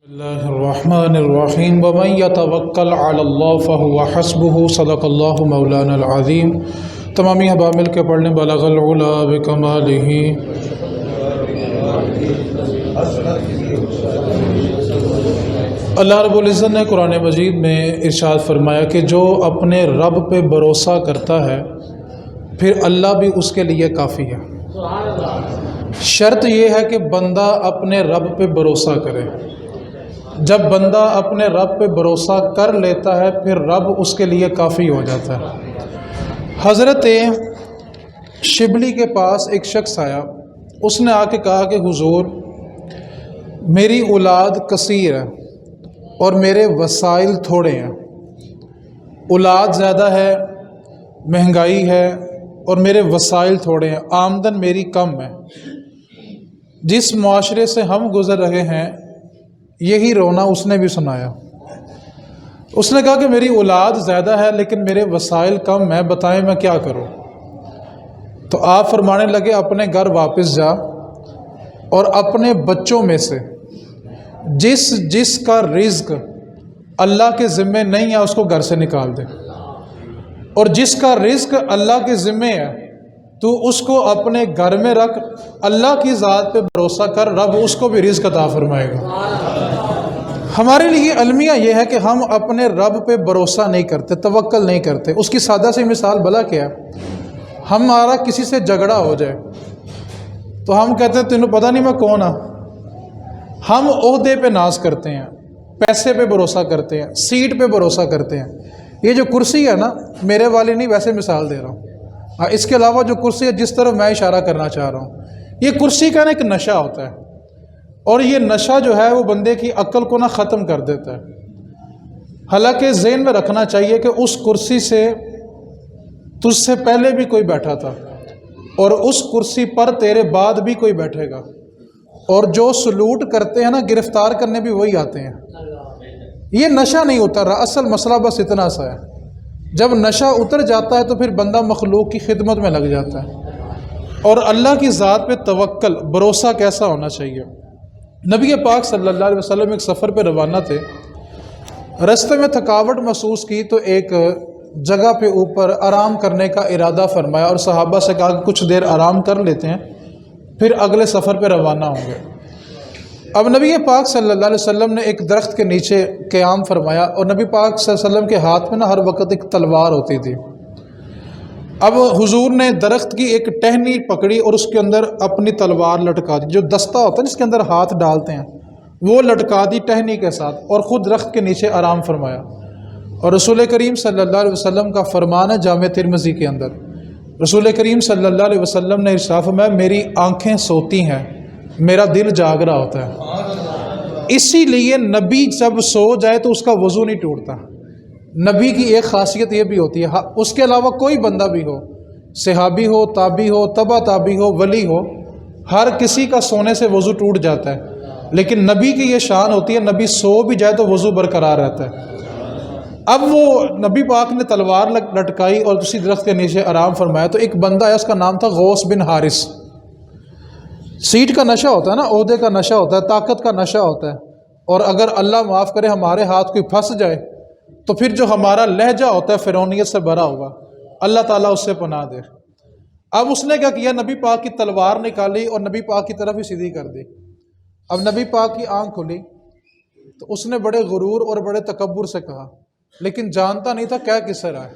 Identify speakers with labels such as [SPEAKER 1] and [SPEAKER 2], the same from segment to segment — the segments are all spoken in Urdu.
[SPEAKER 1] بسم اللہ الرحمن الرحیم ومن یتوکل علی اللہ فہو حسبہ صدق اللہ مولانا العظیم۔ تمامی احباب مل کے پڑھ لیں بلغ العلا بکمالہ۔ اللہ رب العزت نے قرآن مجید میں ارشاد فرمایا کہ جو اپنے رب پہ بھروسہ کرتا ہے پھر اللہ بھی اس کے لیے کافی ہے۔ شرط یہ ہے کہ بندہ اپنے رب پہ بھروسہ کرے۔ جب بندہ اپنے رب پہ بھروسہ کر لیتا ہے پھر رب اس کے لیے کافی ہو جاتا ہے۔ حضرت شبلی کے پاس ایک شخص آیا، اس نے آ کے کہا کہ حضور میری اولاد کثیر ہے اور میرے وسائل تھوڑے ہیں، اولاد زیادہ ہے، مہنگائی ہے اور میرے وسائل تھوڑے ہیں، آمدن میری کم ہے۔ جس معاشرے سے ہم گزر رہے ہیں یہی رونا اس نے بھی سنایا۔ اس نے کہا کہ میری اولاد زیادہ ہے لیکن میرے وسائل کم ہیں، بتائیں میں کیا کروں؟ تو آپ فرمانے لگے اپنے گھر واپس جا اور اپنے بچوں میں سے جس کا رزق اللہ کے ذمے نہیں ہے اس کو گھر سے نکال دے، اور جس کا رزق اللہ کے ذمے ہے تو اس کو اپنے گھر میں رکھ، اللہ کی ذات پہ بھروسہ کر، رب اس کو بھی رزق عطا فرمائے گا۔ ہمارے لیے المیہ یہ ہے کہ ہم اپنے رب پہ بھروسہ نہیں کرتے، توکل نہیں کرتے۔ اس کی سادہ سی مثال بھلا کیا ہے، ہمارا کسی سے جھگڑا ہو جائے تو ہم کہتے ہیں تینوں پتہ نہیں میں کون ہوں۔ ہم عہدے پہ ناز کرتے ہیں، پیسے پہ بھروسہ کرتے ہیں، سیٹ پہ بھروسہ کرتے ہیں۔ یہ جو کرسی ہے نا، میرے والی نہیں، ویسے مثال دے رہا ہوں۔ اس کے علاوہ جو کرسی ہے جس طرف میں اشارہ کرنا چاہ رہا ہوں، یہ کرسی کا نا ایک نشہ ہوتا ہے، اور یہ نشہ جو ہے وہ بندے کی عقل کو نہ ختم کر دیتا ہے۔ حالانکہ ذہن میں رکھنا چاہیے کہ اس کرسی سے تجھ سے پہلے بھی کوئی بیٹھا تھا اور اس کرسی پر تیرے بعد بھی کوئی بیٹھے گا، اور جو سلوٹ کرتے ہیں نا گرفتار کرنے بھی وہی آتے ہیں۔ یہ نشہ نہیں اتر رہا، اصل مسئلہ بس اتنا سا ہے۔ جب نشہ اتر جاتا ہے تو پھر بندہ مخلوق کی خدمت میں لگ جاتا ہے۔ اور اللہ کی ذات پہ توکل، بھروسہ کیسا ہونا چاہیے؟ نبی پاک صلی اللہ علیہ وسلم ایک سفر پہ روانہ تھے، رستے میں تھکاوٹ محسوس کی تو ایک جگہ پہ اوپر آرام کرنے کا ارادہ فرمایا اور صحابہ سے کہا کہ کچھ دیر آرام کر لیتے ہیں پھر اگلے سفر پہ روانہ ہوں گے۔ اب نبی پاک صلی اللہ علیہ وسلم نے ایک درخت کے نیچے قیام فرمایا، اور نبی پاک صلی اللہ علیہ وسلم کے ہاتھ میں نا ہر وقت ایک تلوار ہوتی تھی۔ اب حضور نے درخت کی ایک ٹہنی پکڑی اور اس کے اندر اپنی تلوار لٹکا دی، جو دستہ ہوتا ہے جس کے اندر ہاتھ ڈالتے ہیں وہ لٹکا دی ٹہنی کے ساتھ، اور خود درخت کے نیچے آرام فرمایا۔ اور رسول کریم صلی اللہ علیہ وسلم کا فرمان ہے جامع ترمذی کے اندر، رسول کریم صلی اللہ علیہ وسلم نے ارشاد فرمایا میری آنکھیں سوتی ہیں، میرا دل جاگ رہا ہوتا ہے۔ اسی لیے نبی جب سو جائے تو اس کا وضو نہیں ٹوٹتا۔ نبی کی ایک خاصیت یہ بھی ہوتی ہے، اس کے علاوہ کوئی بندہ بھی ہو، صحابی ہو، تابعی ہو، تبع تابعی ہو، ولی ہو، ہر کسی کا سونے سے وضو ٹوٹ جاتا ہے، لیکن نبی کی یہ شان ہوتی ہے نبی سو بھی جائے تو وضو برقرار رہتا ہے۔ اب وہ نبی پاک نے تلوار لٹکائی اور اسی درخت کے نیچے آرام فرمایا تو ایک بندہ ہے، اس کا نام تھا غوث بن حارث۔ سیٹ کا نشہ ہوتا ہے نا، عہدے کا نشہ ہوتا ہے، طاقت کا نشہ ہوتا ہے، اور اگر اللہ معاف کرے ہمارے ہاتھ کوئی پھنس جائے تو پھر جو ہمارا لہجہ ہوتا ہے فرعونیت سے بھرا ہوا، اللہ تعالیٰ اس سے پناہ دے۔ اب اس نے کیا کیا، نبی پاک کی تلوار نکالی اور نبی پاک کی طرف ہی سیدھی کر دی۔ اب نبی پاک کی آنکھ کھلی تو اس نے بڑے غرور اور بڑے تکبر سے کہا، لیکن جانتا نہیں تھا کیا کس سے رہا ہے۔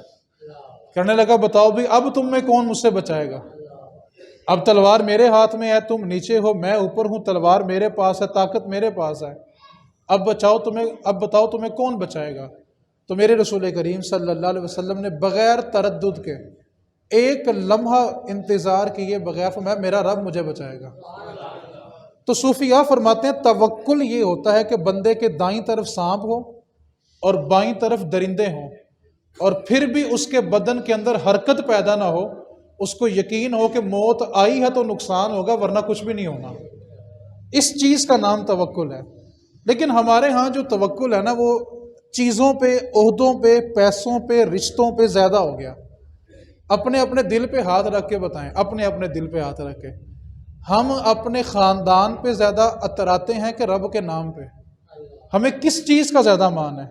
[SPEAKER 1] کہنے لگا بتاؤ بھی اب تم میں کون مجھ سے بچائے گا؟ اب تلوار میرے ہاتھ میں ہے، تم نیچے ہو، میں اوپر ہوں، تلوار میرے پاس ہے، طاقت میرے پاس ہے، اب بتاؤ تمہیں کون بچائے گا؟ تو میرے رسول کریم صلی اللہ علیہ وسلم نے بغیر تردد کے، ایک لمحہ انتظار کیے بغیر فرمایا میرا رب مجھے بچائے گا۔ تو صوفیاء فرماتے ہیں توکل یہ ہوتا ہے کہ بندے کے دائیں طرف سانپ ہو اور بائیں طرف درندے ہوں، اور پھر بھی اس کے بدن کے اندر حرکت پیدا نہ ہو، اس کو یقین ہو کہ موت آئی ہے تو نقصان ہوگا ورنہ کچھ بھی نہیں ہونا۔ اس چیز کا نام توکل ہے۔ لیکن ہمارے ہاں جو توکل ہے نا وہ چیزوں پہ، عہدوں پہ، پیسوں پہ، رشتوں پہ زیادہ ہو گیا۔ اپنے اپنے دل پہ ہاتھ رکھ کے بتائیں، اپنے اپنے دل پہ ہاتھ رکھ کے ہم اپنے خاندان پہ زیادہ اتراتے ہیں کہ رب کے نام پہ؟ ہمیں کس چیز کا زیادہ مان ہے؟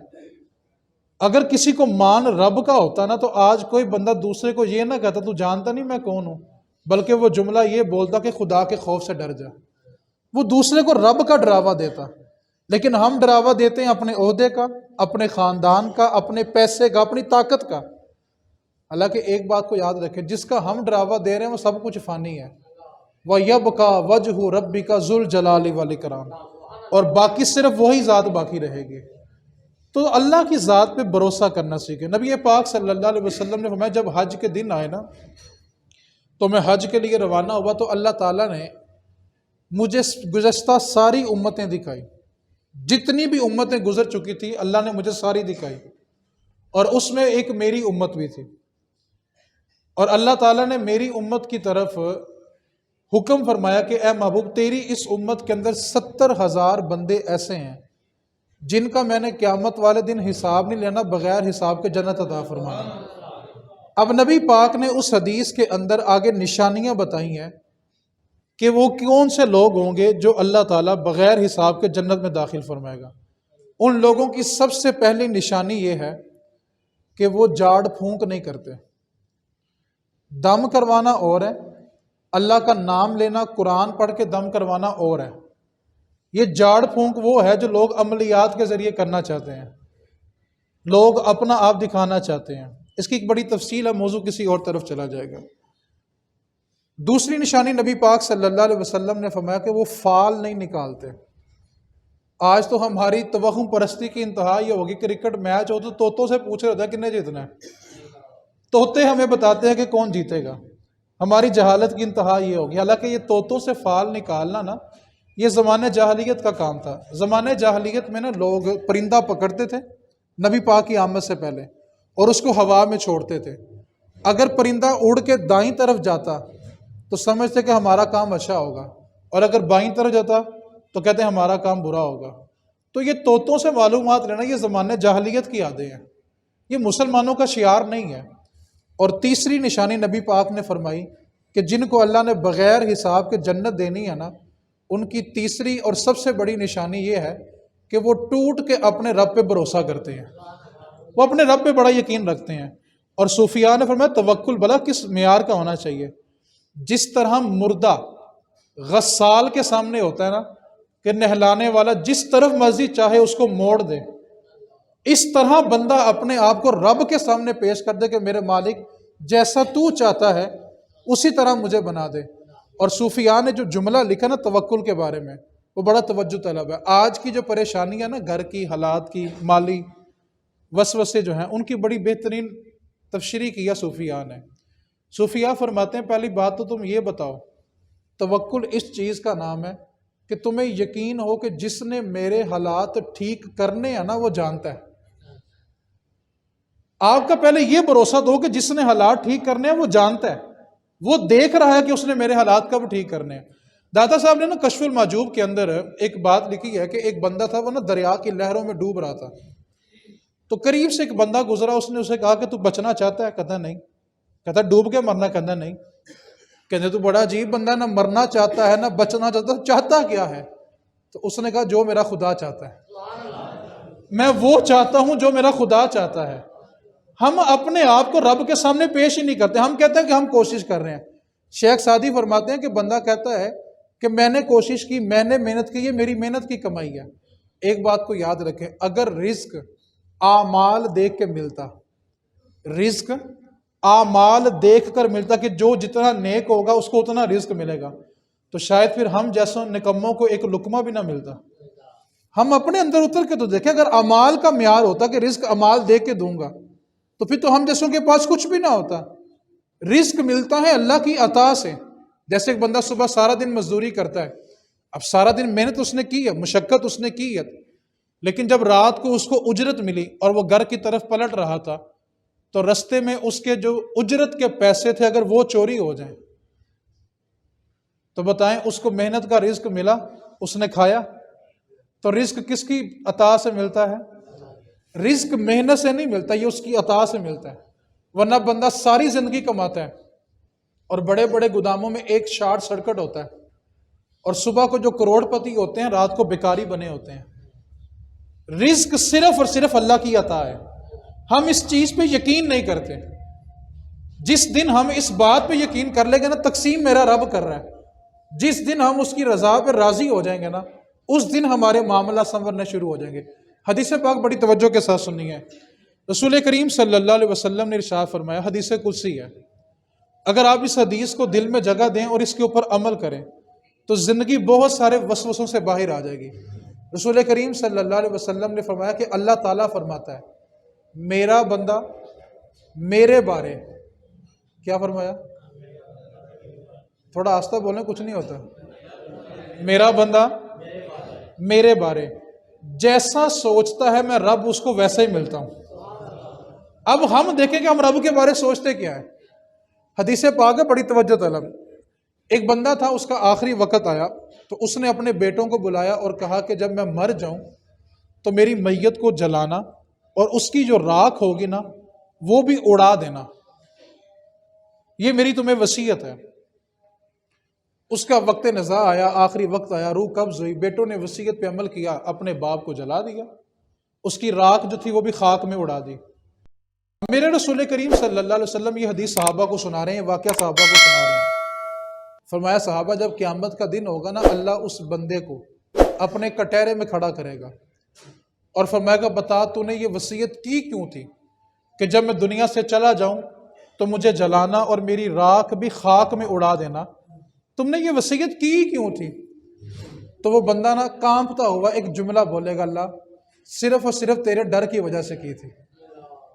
[SPEAKER 1] اگر کسی کو مان رب کا ہوتا نا تو آج کوئی بندہ دوسرے کو یہ نہ کہتا تو جانتا نہیں میں کون ہوں، بلکہ وہ جملہ یہ بولتا کہ خدا کے خوف سے ڈر جا۔ وہ دوسرے کو رب کا ڈراوا دیتا، لیکن ہم ڈراوا دیتے ہیں اپنے عہدے کا، اپنے خاندان کا، اپنے پیسے کا، اپنی طاقت کا۔ حالانکہ ایک بات کو یاد رکھیں، جس کا ہم ڈراوا دے رہے ہیں وہ سب کچھ فانی ہے۔ وَيَبْقَى وَجْهُ رَبِّكَ ذُو الْجَلَالِ وَالْإِكْرَامِ، اور باقی صرف وہی ذات باقی رہے گی۔ تو اللہ کی ذات پہ بھروسہ کرنا سیکھیں۔ نبی پاک صلی اللہ علیہ وسلم نے فرمایا جب حج کے دن آئے نا تو میں حج کے لیے روانہ ہوا تو اللہ تعالیٰ نے مجھے گزشتہ ساری امتیں دکھائی، جتنی بھی امتیں گزر چکی تھی اللہ نے مجھے ساری دکھائی، اور اس میں ایک میری امت بھی تھی۔ اور اللہ تعالیٰ نے میری امت کی طرف حکم فرمایا کہ اے محبوب تیری اس امت کے اندر 70,000 بندے ایسے ہیں جن کا میں نے قیامت والے دن حساب نہیں لینا، بغیر حساب کے جنت عطا فرمانا۔ اب نبی پاک نے اس حدیث کے اندر آگے نشانیاں بتائی ہیں کہ وہ کون سے لوگ ہوں گے جو اللہ تعالیٰ بغیر حساب کے جنت میں داخل فرمائے گا۔ ان لوگوں کی سب سے پہلی نشانی یہ ہے کہ وہ جاڑ پھونک نہیں کرتے۔ دم کروانا اور ہے، اللہ کا نام لینا، قرآن پڑھ کے دم کروانا اور ہے۔ یہ جاڑ پھونک وہ ہے جو لوگ عملیات کے ذریعے کرنا چاہتے ہیں، لوگ اپنا آپ دکھانا چاہتے ہیں۔ اس کی ایک بڑی تفصیل ہے، موضوع کسی اور طرف چلا جائے گا۔ دوسری نشانی نبی پاک صلی اللہ علیہ وسلم نے فرمایا کہ وہ فال نہیں نکالتے۔ آج تو ہماری توہم پرستی کی انتہا یہ ہوگی، کرکٹ میچ ہو تو طوطوں سے پوچھ رہا تھا کنے جیتنا ہے، طوطے ہمیں بتاتے ہیں کہ کون جیتے گا۔ ہماری جہالت کی انتہا یہ ہوگی۔ حالانکہ یہ طوطوں سے فال نکالنا نا یہ زمانے جاہلیت کا کام تھا۔ زمانے جاہلیت میں نا لوگ پرندہ پکڑتے تھے نبی پاک کی آمد سے پہلے اور اس کو ہوا میں چھوڑتے تھے۔ اگر پرندہ اڑ کے دائیں طرف جاتا تو سمجھتے کہ ہمارا کام اچھا ہوگا، اور اگر بائیں طرف جاتا تو کہتے ہیں ہمارا کام برا ہوگا۔ تو یہ طوطوں سے معلومات لینا یہ زمانے جاہلیت کی عادتیں ہیں، یہ مسلمانوں کا شعار نہیں ہے۔ اور تیسری نشانی نبی پاک نے فرمائی کہ جن کو اللہ نے بغیر حساب کے جنت دینی ہے نا، ان کی تیسری اور سب سے بڑی نشانی یہ ہے کہ وہ ٹوٹ کے اپنے رب پہ بھروسہ کرتے ہیں، وہ اپنے رب پہ بڑا یقین رکھتے ہیں۔ اور صوفیاء نے فرمایا توکل بلا کس معیار کا ہونا چاہیے؟ جس طرح مردہ غسال کے سامنے ہوتا ہے نا کہ نہلانے والا جس طرف مرضی چاہے اس کو موڑ دے، اس طرح بندہ اپنے آپ کو رب کے سامنے پیش کر دے کہ میرے مالک جیسا تو چاہتا ہے اسی طرح مجھے بنا دے۔ اور صوفیاء نے جو جملہ لکھا نا توکل کے بارے میں وہ بڑا توجہ طلب ہے۔ آج کی جو پریشانیاں نا گھر کی، حالات کی، مالی وسوسے جو ہیں، ان کی بڑی بہترین تفسیر کیا صوفیاء نے۔ صوفیاء فرماتے ہیں پہلی بات تو تم یہ بتاؤ، توکل اس چیز کا نام ہے کہ تمہیں یقین ہو کہ جس نے میرے حالات ٹھیک کرنے ہیں نا وہ جانتا ہے۔ آپ کا پہلے یہ بھروسہ دو کہ جس نے حالات ٹھیک کرنے ہیں وہ جانتا ہے، وہ دیکھ رہا ہے کہ اس نے میرے حالات کب ٹھیک کرنے ہیں۔ داتا صاحب نے نا کشف المحجوب کے اندر ایک بات لکھی ہے کہ ایک بندہ تھا، وہ نا دریا کی لہروں میں ڈوب رہا تھا، تو قریب سے ایک بندہ گزرا، اس نے اسے کہا کہ تو بچنا چاہتا ہے؟ کہتا نہیں۔ کہتا ڈوب کے مرنا؟ کہتا نہیں۔ کہتے تو بڑا عجیب بندہ، نہ مرنا چاہتا ہے نہ بچنا چاہتا، چاہتا کیا ہے؟ تو اس نے کہا جو میرا خدا چاہتا ہے، میں وہ چاہتا ہوں جو میرا خدا چاہتا ہے۔ ہم اپنے آپ کو رب کے سامنے پیش ہی نہیں کرتے، ہم کہتے ہیں کہ ہم کوشش کر رہے ہیں۔ شیخ سعدی فرماتے ہیں کہ بندہ کہتا ہے کہ میں نے کوشش کی، میں نے محنت کی، یہ میری محنت کی کمائی ہے۔ ایک بات کو یاد رکھیں، اگر رزق اعمال دیکھ کے ملتا، رزق اعمال دیکھ کر ملتا کہ جو جتنا نیک ہوگا اس کو اتنا رزق ملے گا، تو شاید پھر ہم جیسوں نکموں کو ایک لقمہ بھی نہ ملتا۔ ہم اپنے اندر اتر کے تو دیکھیں، اگر اعمال کا معیار ہوتا کہ رزق اعمال دیکھ کے دوں گا تو پھر تو ہم جیسوں کے پاس کچھ بھی نہ ہوتا۔ رزق ملتا ہے اللہ کی عطا سے۔ جیسے ایک بندہ صبح سارا دن مزدوری کرتا ہے، اب سارا دن محنت اس نے کی ہے، مشقت اس نے کی ہے، لیکن جب رات کو اس کو اجرت ملی اور وہ گھر کی طرف پلٹ رہا تھا تو رستے میں اس کے جو اجرت کے پیسے تھے اگر وہ چوری ہو جائیں تو بتائیں اس کو محنت کا رزق ملا، اس نے کھایا؟ تو رزق کس کی عطا سے ملتا ہے؟ رزق محنت سے نہیں ملتا، یہ اس کی عطا سے ملتا ہے۔ ورنہ بندہ ساری زندگی کماتا ہے اور بڑے بڑے گوداموں میں ایک شارٹ سرکٹ ہوتا ہے، اور صبح کو جو کروڑ پتی ہوتے ہیں رات کو بیکاری بنے ہوتے ہیں۔ رزق صرف اور صرف اللہ کی عطا ہے. ہم اس چیز پہ یقین نہیں کرتے. جس دن ہم اس بات پہ یقین کر لیں گے نا تقسیم میرا رب کر رہا ہے، جس دن ہم اس کی رضا پہ راضی ہو جائیں گے نا اس دن ہمارے معاملہ سنورنے شروع ہو جائیں گے. حدیث پاک بڑی توجہ کے ساتھ سننی ہے. رسول کریم صلی اللہ علیہ وسلم نے ارشاد فرمایا، حدیث قدسی ہے، اگر آپ اس حدیث کو دل میں جگہ دیں اور اس کے اوپر عمل کریں تو زندگی بہت سارے وسوسوں سے باہر آ جائے گی. رسول کریم صلی اللہ علیہ وسلم نے فرمایا کہ اللہ تعالیٰ فرماتا ہے میرا بندہ میرے بارے، کیا فرمایا؟ تھوڑا آہستہ بولیں، کچھ نہیں ہوتا. میرا بندہ میرے بارے جیسا سوچتا ہے میں رب اس کو ویسا ہی ملتا ہوں. اب ہم دیکھیں کہ ہم رب کے بارے سوچتے کیا ہے. حدیث پاک ہے بڑی توجہ طلب. ایک بندہ تھا، اس کا آخری وقت آیا تو اس نے اپنے بیٹوں کو بلایا اور کہا کہ جب میں مر جاؤں تو میری میت کو جلانا اور اس کی جو راکھ ہوگی نا وہ بھی اڑا دینا، یہ میری تمہیں وصیت ہے. اس کا وقت نزاع آیا، آخری وقت آیا، روح قبض ہوئی. بیٹوں نے وصیت پہ عمل کیا، اپنے باپ کو جلا دیا، اس کی راکھ جو تھی وہ بھی خاک میں اڑا دی. میرے رسول کریم صلی اللہ علیہ وسلم یہ حدیث صحابہ کو سنا رہے ہیں، واقعہ صحابہ کو سنا رہے ہیں. فرمایا صحابہ جب قیامت کا دن ہوگا نا اللہ اس بندے کو اپنے کٹہرے میں کھڑا کرے گا اور فرمائے گا بتا تو نے یہ وصیت کی کیوں تھی کہ جب میں دنیا سے چلا جاؤں تو مجھے جلانا اور میری راکھ بھی خاک میں اڑا دینا، تم نے یہ وصیت کی کیوں تھی؟ تو وہ بندہ نا کانپتا ہوا ایک جملہ بولے گا، اللہ صرف اور صرف تیرے ڈر کی وجہ سے کی تھی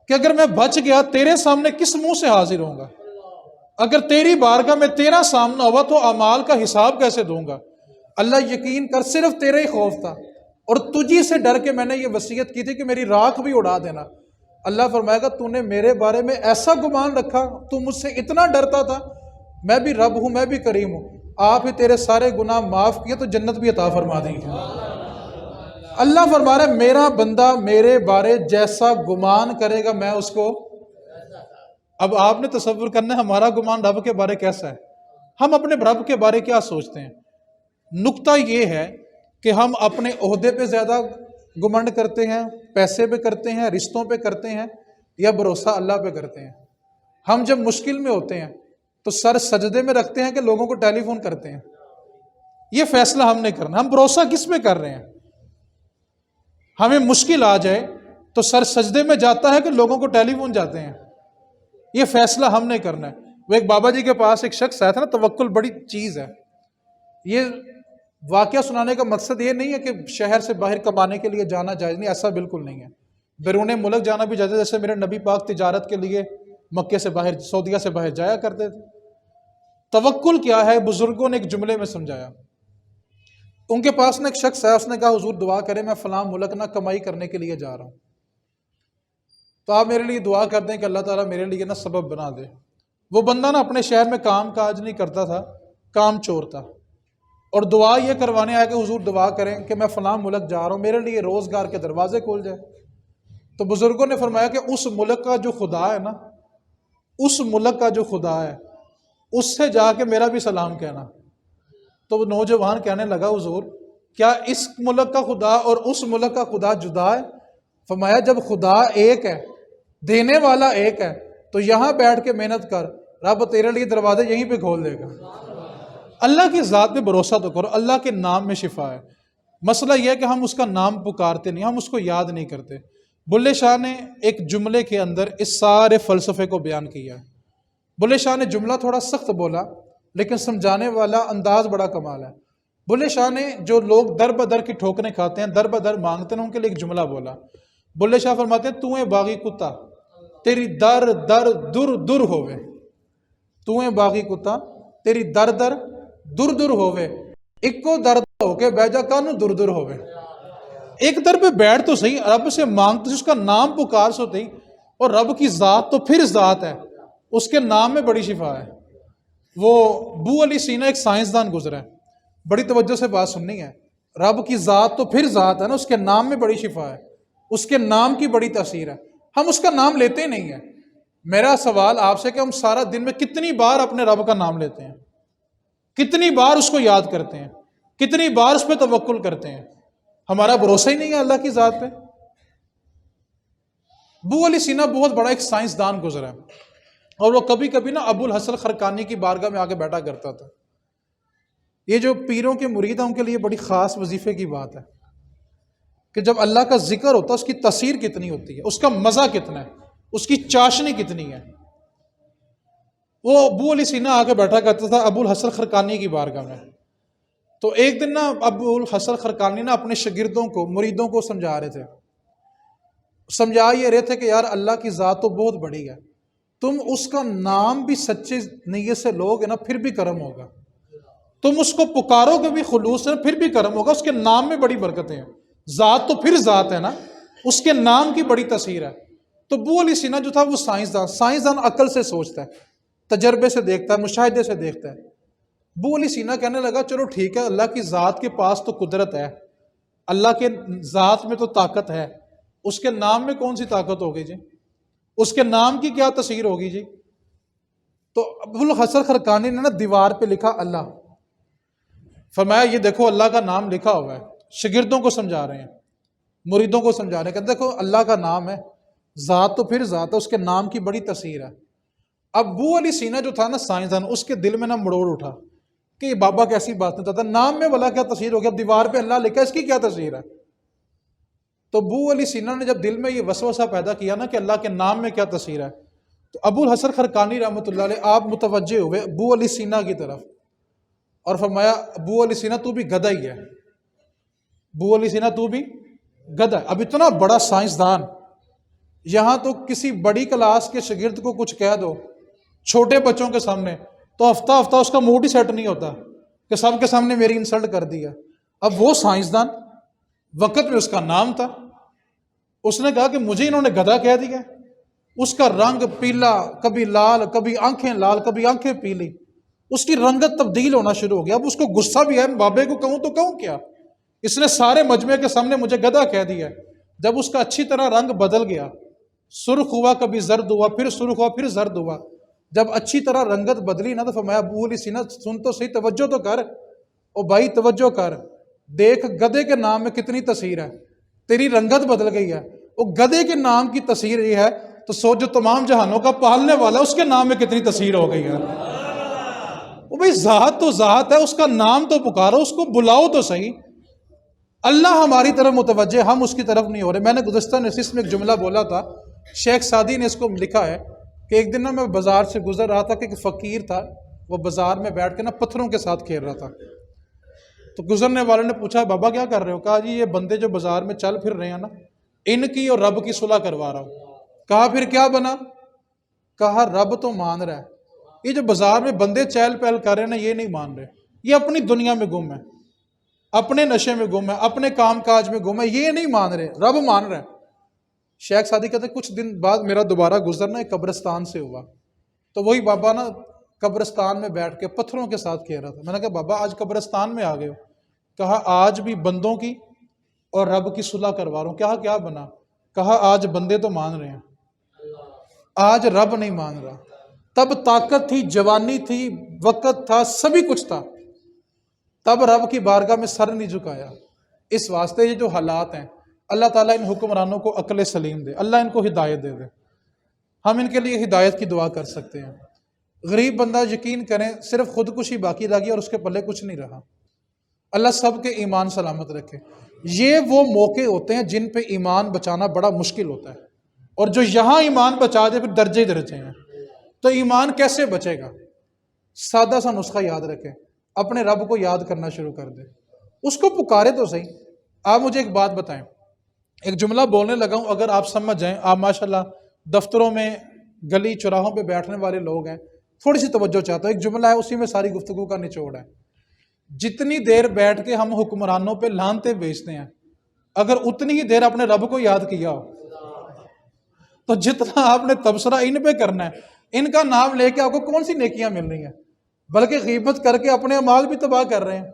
[SPEAKER 1] کہ اگر میں بچ گیا تیرے سامنے کس منہ سے حاضر ہوں گا، اگر تیری بارگاہ میں تیرا سامنا ہوا تو اعمال کا حساب کیسے دوں گا. اللہ یقین کر صرف تیرے ہی خوف تھا اور تجھی سے ڈر کے میں نے یہ وصیت کی تھی کہ میری راکھ بھی اڑا دینا. اللہ فرمائے گا تو نے میرے بارے میں ایسا گمان رکھا، تو مجھ سے اتنا ڈرتا تھا، میں بھی رب ہوں، میں بھی کریم ہوں، آپ ہی تیرے سارے گناہ معاف کیے تو جنت بھی عطا فرما دیں گے. اللہ فرما رہا ہے میرا بندہ میرے بارے جیسا گمان کرے گا میں اس کو. اب آپ نے تصور کرنا ہے ہمارا گمان رب کے بارے کیسا ہے، ہم اپنے رب کے بارے کیا سوچتے ہیں. نقطہ یہ ہے کہ ہم اپنے عہدے پہ زیادہ گمنڈ کرتے ہیں، پیسے پہ کرتے ہیں، رشتوں پہ کرتے ہیں، یا بھروسہ اللہ پہ کرتے ہیں. ہم جب مشکل میں ہوتے ہیں تو سر سجدے میں رکھتے ہیں کہ لوگوں کو ٹیلی فون کرتے ہیں. یہ فیصلہ ہم نے کرنا، ہم بھروسہ کس پہ کر رہے ہیں. ہمیں مشکل آ جائے تو سر سجدے میں جاتا ہے کہ لوگوں کو ٹیلی فون جاتے ہیں. یہ فیصلہ ہم نے کرنا ہے. وہ ایک بابا جی کے پاس ایک شخص آیا تھا نا، توکل بڑی چیز ہے. یہ واقعہ سنانے کا مقصد یہ نہیں ہے کہ شہر سے باہر کمانے کے لیے جانا جائز نہیں، ایسا بالکل نہیں ہے. بیرون ملک جانا بھی جائز ہے، جیسے میرے نبی پاک تجارت کے لیے مکے سے باہر، سعودیہ سے باہر جایا کرتے تھے. توکل کیا ہے بزرگوں نے ایک جملے میں سمجھایا. ان کے پاس نا ایک شخص ہے، اس نے کہا حضور دعا کرے میں فلاں ملک نہ کمائی کرنے کے لیے جا رہا ہوں، تو آپ میرے لیے دعا کر دیں کہ اللہ تعالیٰ میرے لیے نا سبب بنا دے. وہ بندہ نا اپنے شہر میں کام کاج نہیں کرتا تھا، کام چور تھا، اور دعا یہ کروانے آیا کہ حضور دعا کریں کہ میں فلاں ملک جا رہا ہوں، میرے لیے روزگار کے دروازے کھول جائے. تو بزرگوں نے فرمایا کہ اس ملک کا جو خدا ہے نا، اس ملک کا جو خدا ہے اس سے جا کے میرا بھی سلام کہنا. تو وہ نوجوان کہنے لگا حضور کیا اس ملک کا خدا اور اس ملک کا خدا جدا ہے؟ فرمایا جب خدا ایک ہے، دینے والا ایک ہے، تو یہاں بیٹھ کے محنت کر، رب تیرے لیے دروازے یہیں پہ کھول دے گا. اللہ کی ذات پہ بھروسہ تو کرو، اللہ کے نام میں شفا ہے. مسئلہ یہ ہے کہ ہم اس کا نام پکارتے نہیں، ہم اس کو یاد نہیں کرتے. بلے شاہ نے ایک جملے کے اندر اس سارے فلسفے کو بیان کیا ہے. بلے شاہ نے جملہ تھوڑا سخت بولا لیکن سمجھانے والا انداز بڑا کمال ہے. بلے شاہ نے جو لوگ در بدر کی ٹھوکریں کھاتے ہیں، در بدر مانگتے ہیں، ان کے لیے ایک جملہ بولا. بلے شاہ فرماتے ہیں تو اے باغی کتا تیری در در در در ہوئے، تو اے باغی کتا تیری در در در در ہوئے، ایک کو در ہو کے بیجا کانو در در ہوئے. ایک در پہ بیٹھ تو صحیح، رب سے مانگتے اس کا نام پکار سو تھی. اور رب کی ذات تو پھر ذات ہے، اس کے نام میں بڑی شفا ہے. وہ بو علی سینا ایک سائنسدان گزرا ہے، بڑی توجہ سے بات سننی ہے. رب کی ذات تو پھر ذات ہے نا، اس کے نام میں بڑی شفا ہے، اس کے نام کی بڑی تاثیر ہے. ہم اس کا نام لیتے نہیں ہیں. میرا سوال آپ سے کہ ہم سارا دن میں کتنی بار اپنے رب کا نام لیتے ہیں، کتنی بار اس کو یاد کرتے ہیں، کتنی بار اس پہ توکل کرتے ہیں. ہمارا بھروسہ ہی نہیں ہے اللہ کی ذات پہ۔ ابو علی سینا بہت بڑا ایک سائنسدان گزرا ہے، اور وہ کبھی کبھی نا ابو الحسن خرقانی کی بارگاہ میں آ کے بیٹھا کرتا تھا۔ یہ جو پیروں کے مرید ہیں ان کے لیے بڑی خاص وظیفے کی بات ہے کہ جب اللہ کا ذکر ہوتا ہے اس کی تاثیر کتنی ہوتی ہے، اس کا مزہ کتنا ہے، اس کی چاشنی کتنی ہے۔ وہ ابو علی سینا آ کے بیٹھا کرتا تھا ابو الحسن خرقانی کی بارگاہ میں۔ تو ایک دن نا ابو الحسن خرقانی نا اپنے شاگردوں کو، مریدوں کو سمجھا رہے تھے، سمجھا یہ رہے تھے کہ یار اللہ کی ذات تو بہت بڑی ہے، تم اس کا نام بھی سچے نیت سے لوگے نا پھر بھی کرم ہوگا، تم اس کو پکارو گے بھی خلوص سے پھر بھی کرم ہوگا، اس کے نام میں بڑی برکتیں ہیں، ذات تو پھر ذات ہے نا، اس کے نام کی بڑی تاثیر ہے۔ تو ابو علی سینا جو تھا وہ سائنسدان عقل سے سوچتا ہے، تجربے سے دیکھتا ہے، مشاہدے سے دیکھتا ہے۔ ابو علی سینا کہنے لگا چلو ٹھیک ہے، اللہ کی ذات کے پاس تو قدرت ہے، اللہ کے ذات میں تو طاقت ہے، اس کے نام میں کون سی طاقت ہوگی جی، اس کے نام کی کیا تاثیر ہوگی جی۔ تو ابو الحسن خرقانی نے نا دیوار پہ لکھا اللہ، فرمایا یہ دیکھو اللہ کا نام لکھا ہوا ہے، شاگردوں کو سمجھا رہے ہیں، مریدوں کو سمجھا رہے ہیں کہ دیکھو اللہ کا نام ہے، ذات تو پھر ذات ہے، اس کے نام کی بڑی تاثیر ہے۔ ابو علی سینا جو تھا نا سائنسدان، اس کے دل میں نا مڑوڑ اٹھا کہ یہ بابا کیسی بات نہیں تھا، نام میں بلا کیا تاثیر ہوگی، اب دیوار پہ اللہ لکھا ہے اس کی کیا تاثیر ہے۔ تو ابو علی سینا نے جب دل میں یہ وسوسہ پیدا کیا نا کہ اللہ کے نام میں کیا تاثیر ہے، تو ابو الحسن خرقانی رحمۃ اللہ علیہ آپ متوجہ ہوئے ابو علی سینا کی طرف اور فرمایا ابو علی سینا تو بھی گدھا ہی ہے، ابو علی سینا تو بھی گدھا ہے۔ اب اتنا بڑا سائنسدان، یہاں تو کسی بڑی کلاس کے شاگرد کو کچھ کہہ دو چھوٹے بچوں کے سامنے تو ہفتہ ہفتہ اس کا موڈ ہی سیٹ نہیں ہوتا کہ سب کے سامنے میری انسلٹ کر دی ہے۔ اب وہ سائنسدان وقت میں اس کا نام تھا، اس نے کہا کہ مجھے انہوں نے گدھا کہہ دیا، اس کا رنگ پیلا، کبھی لال، کبھی آنکھیں لال، کبھی آنکھیں پیلی، اس کی رنگت تبدیل ہونا شروع ہو گیا۔ اب اس کو غصہ بھی ہے، بابے کو کہوں تو کہوں کیا، اس نے سارے مجمع کے سامنے مجھے گدھا کہہ دیا۔ جب اس کا اچھی طرح رنگ بدل گیا، سرخ ہوا، کبھی زرد ہوا، پھر سرخ ہوا، پھر زرد ہوا، جب اچھی طرح رنگت بدلی نا تو فرمایا ابو علی سینا سن تو صحیح، توجہ تو کر، او بھائی توجہ کر، دیکھ گدھے کے نام میں کتنی تاثیر ہے، تیری رنگت بدل گئی ہے، وہ گدھے کے نام کی تاثیر یہ ہے تو سوچ جو تمام جہانوں کا پالنے والا اس کے نام میں کتنی تاثیر ہو گئی ہے۔ وہ بھائی ذات تو ذات ہے، اس کا نام تو پکارو، اس کو بلاؤ تو صحیح۔ اللہ ہماری طرف متوجہ، ہم اس کی طرف نہیں ہو رہے۔ میں نے گزشتہ نشست میں ایک جملہ بولا تھا، شیخ سعدی نے اس کو لکھا ہے کہ ایک دن نا میں بازار سے گزر رہا تھا کہ ایک فقیر تھا، وہ بازار میں بیٹھ کے نا پتھروں کے ساتھ کھیل رہا تھا۔ تو گزرنے والے نے پوچھا بابا کیا کر رہے ہو؟ کہا جی یہ بندے جو بازار میں چل پھر رہے ہیں نا، ان کی اور رب کی صلح کروا رہا ہوں۔ کہا پھر کیا بنا؟ کہا رب تو مان رہا ہے، یہ جو بازار میں بندے چہل پہل کر رہے ہیں نا یہ نہیں مان رہے، یہ اپنی دنیا میں گم ہے، اپنے نشے میں گم ہے، اپنے کام کاج میں گم ہے، یہ نہیں مان رہے، رب مان رہا ہے۔ شیخ سعدی کہتے ہیں کچھ دن بعد میرا دوبارہ گزرنا ایک قبرستان سے ہوا، تو وہی بابا نا قبرستان میں بیٹھ کے پتھروں کے ساتھ کھیل رہا تھا۔ میں نے کہا بابا آج قبرستان میں آ گئے ہو؟ کہا آج بھی بندوں کی اور رب کی صلح کروا رہا ہوں۔ کہا کیا بنا؟ کہا آج بندے تو مان رہے ہیں، آج رب نہیں مان رہا۔ تب طاقت تھی، جوانی تھی، وقت تھا، سبھی کچھ تھا، تب رب کی بارگاہ میں سر نہیں جھکایا۔ اس واسطے یہ جو حالات ہیں، اللہ تعالیٰ ان حکمرانوں کو عقل سلیم دے، اللہ ان کو ہدایت دے دے۔ ہم ان کے لیے ہدایت کی دعا کر سکتے ہیں۔ غریب بندہ یقین کریں صرف خودکشی باقی رہ گئی اور اس کے پلے کچھ نہیں رہا۔ اللہ سب کے ایمان سلامت رکھے۔ یہ وہ موقع ہوتے ہیں جن پہ ایمان بچانا بڑا مشکل ہوتا ہے، اور جو یہاں ایمان بچا دے پھر درجے درجے ہیں۔ تو ایمان کیسے بچے گا؟ سادہ سا نسخہ یاد رکھیں، اپنے رب کو یاد کرنا شروع کر دے، اس کو پکارے تو صحیح۔ آپ مجھے ایک بات بتائیں، ایک جملہ بولنے لگا ہوں، اگر آپ سمجھ جائیں، آپ ماشاءاللہ دفتروں میں گلی چوراہوں پہ بیٹھنے والے لوگ ہیں، تھوڑی سی توجہ چاہتا ہوں، ایک جملہ ہے اسی میں ساری گفتگو کا نچوڑ ہے۔ جتنی دیر بیٹھ کے ہم حکمرانوں پہ لعنتیں بیچتے ہیں، اگر اتنی ہی دیر اپنے رب کو یاد کیا ہو تو جتنا آپ نے تبصرہ ان پہ کرنا ہے، ان کا نام لے کے آپ کو کون سی نیکیاں مل رہی ہیں، بلکہ غیبت کر کے اپنے اعمال بھی تباہ کر رہے ہیں۔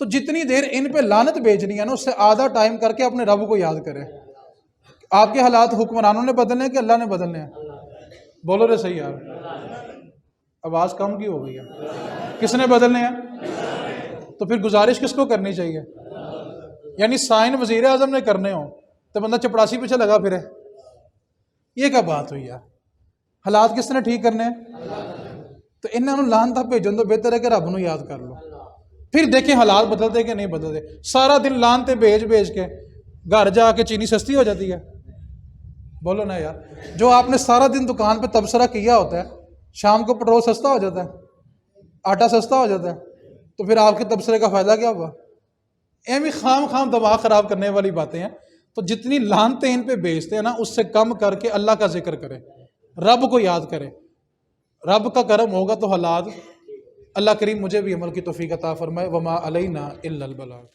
[SPEAKER 1] تو جتنی دیر ان پہ لعنت بھیجنی ہے نا، اس سے آدھا ٹائم کر کے اپنے رب کو یاد کریں۔ آپ کے حالات حکمرانوں نے بدلنے ہیں کہ اللہ نے بدلنے ہیں؟ بولو رے صحیح یار، آواز کم کی ہو گئی ہے، کس نے بدلنے ہیں؟ تو پھر گزارش کس کو کرنی چاہیے؟ یعنی سائن وزیر اعظم نے کرنے ہوں تو بندہ چپڑاسی پیچھے لگا پھرے، یہ کیا بات ہوئی یار؟ حالات کس نے ٹھیک کرنے ہیں؟ تو انہوں نے لانتا بھیجن تو بہتر ہے کہ رب نو یاد کر لو، پھر دیکھیں حالات بدلتے کہ نہیں بدلتے۔ سارا دن لانتے بھیج کے گھر جا کے چینی سستی ہو جاتی ہے، بولو نا یار۔ جو آپ نے سارا دن دکان پہ تبصرہ کیا ہوتا ہے، شام کو پٹرول سستا ہو جاتا ہے، آٹا سستا ہو جاتا ہے، تو پھر آپ کے تبصرے کا فائدہ کیا ہوا؟ ایویں خام دماغ خراب کرنے والی باتیں ہیں۔ تو جتنی لانتیں ان پہ بیچتے ہیں نا، اس سے کم کر کے اللہ کا ذکر کرے، رب کو یاد کرے، رب کا کرم ہوگا تو حالات۔ اللہ کریم مجھے بھی عمل کی توفیق عطا فرمائے۔ وما علینا الا البلاغ۔